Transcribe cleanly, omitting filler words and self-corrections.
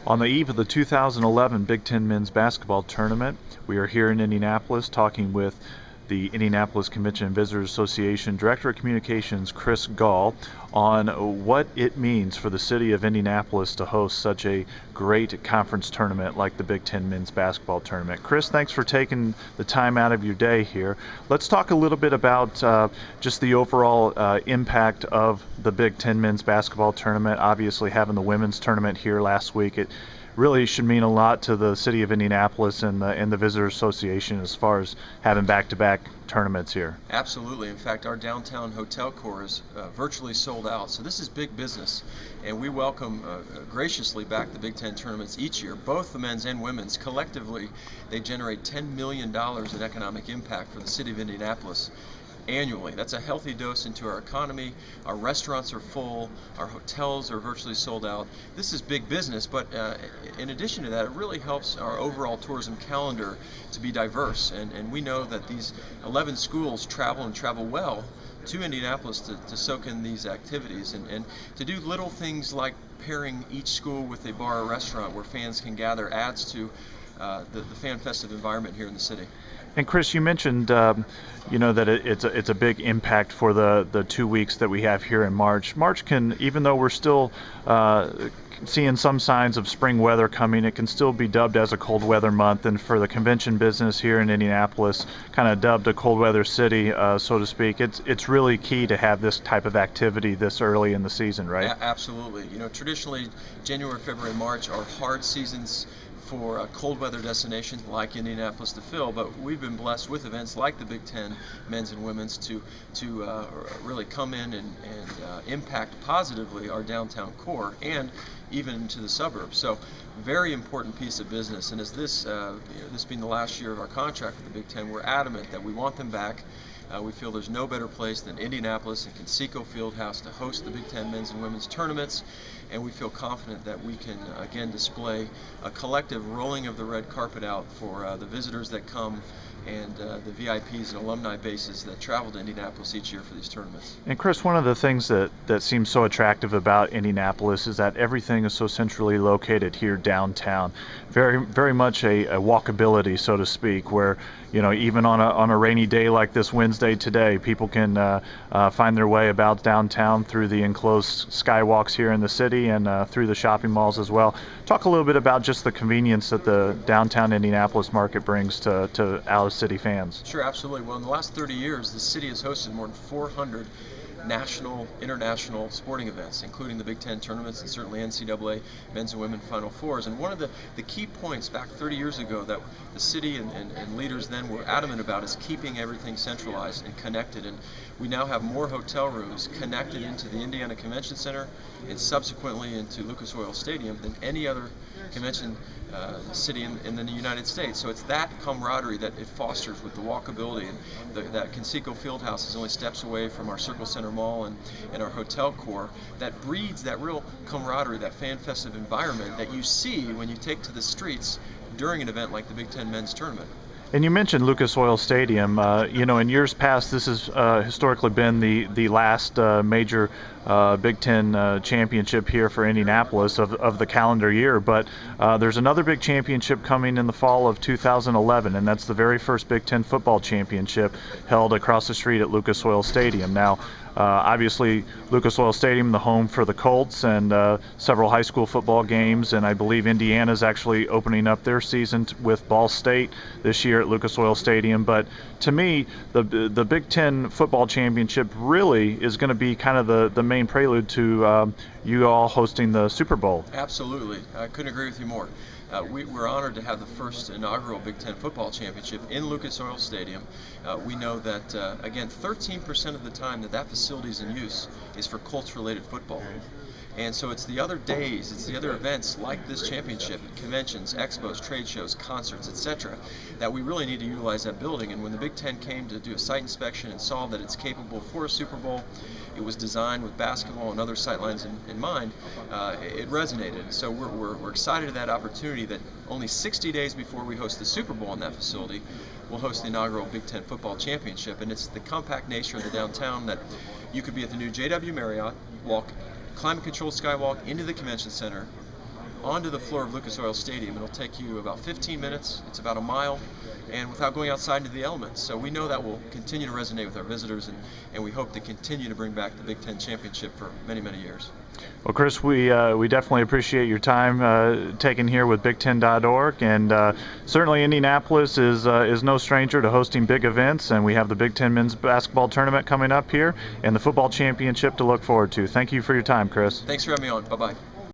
On the eve of the 2011 Big Ten Men's Basketball Tournament, we are here in Indianapolis talking with the Indianapolis Convention and Visitors Association Director of Communications, Chris Gahl, on what it means for the city of Indianapolis to host such a great conference tournament like the Big Ten Men's Basketball Tournament. Chris, thanks for taking the time out of your day here. Let's talk a little bit about just the overall impact of the Big Ten Men's Basketball Tournament. Obviously, having the women's tournament here last week, it really should mean a lot to the city of Indianapolis and the Visitors Association as far as having back-to-back tournaments here. Absolutely. In fact, our downtown hotel core is virtually sold out. So this is big business, and we welcome graciously back the Big Ten tournaments each year, both the men's and women's. Collectively, they generate $10 million in economic impact for the city of Indianapolis annually. That's a healthy dose into our economy. Our restaurants are full, our hotels are virtually sold out. This is big business, but in addition to that, it really helps our overall tourism calendar to be diverse. And we know that these 11 schools travel well to Indianapolis to soak in these activities and to do little things like pairing each school with a bar or restaurant where fans can gather adds to the fan festive environment here in the city. And Chris, you mentioned that it's a big impact for the 2 weeks that we have here in March. March can, even though we're still seeing some signs of spring weather coming, it can still be dubbed as a cold weather month. And for the convention business here in Indianapolis, kind of dubbed a cold weather city, so to speak, it's really key to have this type of activity this early in the season, right? Absolutely. Traditionally, January, February, March are hard seasons for cold weather destinations like Indianapolis to fill, but we've been blessed with events like the Big Ten men's and women's to really come in and impact positively our downtown core and even to the suburbs. So very important piece of business, and as this being the last year of our contract with the Big Ten, we're adamant that we want them back. We feel there's no better place than Indianapolis and Conseco Fieldhouse to host the Big Ten men's and women's tournaments, and we feel confident that we can again display a collective rolling of the red carpet out for the visitors that come and the VIPs and alumni bases that travel to Indianapolis each year for these tournaments. And Chris, one of the things that seems so attractive about Indianapolis is that everything is so centrally located here downtown. Very, very much a walkability, so to speak, where even on a rainy day like this Wednesday today, people can find their way about downtown through the enclosed skywalks here in the city and through the shopping malls as well. Talk a little bit about just the convenience that the downtown Indianapolis market brings to out-of-city fans. Sure, absolutely. Well, in the last 30 years, the city has hosted more than 400 national, international sporting events, including the Big Ten tournaments and certainly NCAA men's and women's Final Fours. And one of the key points back 30 years ago that the city and leaders then were adamant about is keeping everything centralized and connected. And we now have more hotel rooms connected into the Indiana Convention Center and subsequently into Lucas Oil Stadium than any other convention city in the United States. So it's that camaraderie that it fosters with the walkability, and that Conseco Fieldhouse is only steps away from our Circle Center Mall and our hotel core, that breeds that real camaraderie, that fan festive environment that you see when you take to the streets during an event like the Big Ten men's tournament. And you mentioned Lucas Oil Stadium. In years past, this has historically been the last major Big Ten championship here for Indianapolis of the calendar year. But there's another big championship coming in the fall of 2011, and that's the very first Big Ten football championship held across the street at Lucas Oil Stadium. Now, obviously, Lucas Oil Stadium, the home for the Colts and several high school football games, and I believe Indiana's actually opening up their season with Ball State this year at Lucas Oil Stadium. But to me, the Big Ten football championship really is going to be kind of the main prelude to you all hosting the Super Bowl. Absolutely. I couldn't agree with you more. We're honored to have the first inaugural Big Ten football championship in Lucas Oil Stadium. We know that, again, 13% of the time that facility is in use is for Colts-related football. And so it's the other days, it's the other events like this championship, conventions, expos, trade shows, concerts, etc., that we really need to utilize that building. And when the Big Ten came to do a site inspection and saw that it's capable for a Super Bowl, it was designed with basketball and other sightlines in mind, it resonated. So we're excited at that opportunity that only 60 days before we host the Super Bowl in that facility, we'll host the inaugural Big Ten football championship. And it's the compact nature of the downtown that you could be at the new JW Marriott, walk climate-controlled skywalk into the convention center, onto the floor of Lucas Oil Stadium. It'll take you about 15 minutes. It's about a mile, and without going outside into the elements. So we know that will continue to resonate with our visitors, and we hope to continue to bring back the Big Ten Championship for many, many years. Well, Chris, we definitely appreciate your time taken here with Big10.org, and certainly Indianapolis is no stranger to hosting big events, and we have the Big Ten men's basketball tournament coming up here and the football championship to look forward to. Thank you for your time, Chris. Thanks for having me on. Bye-bye.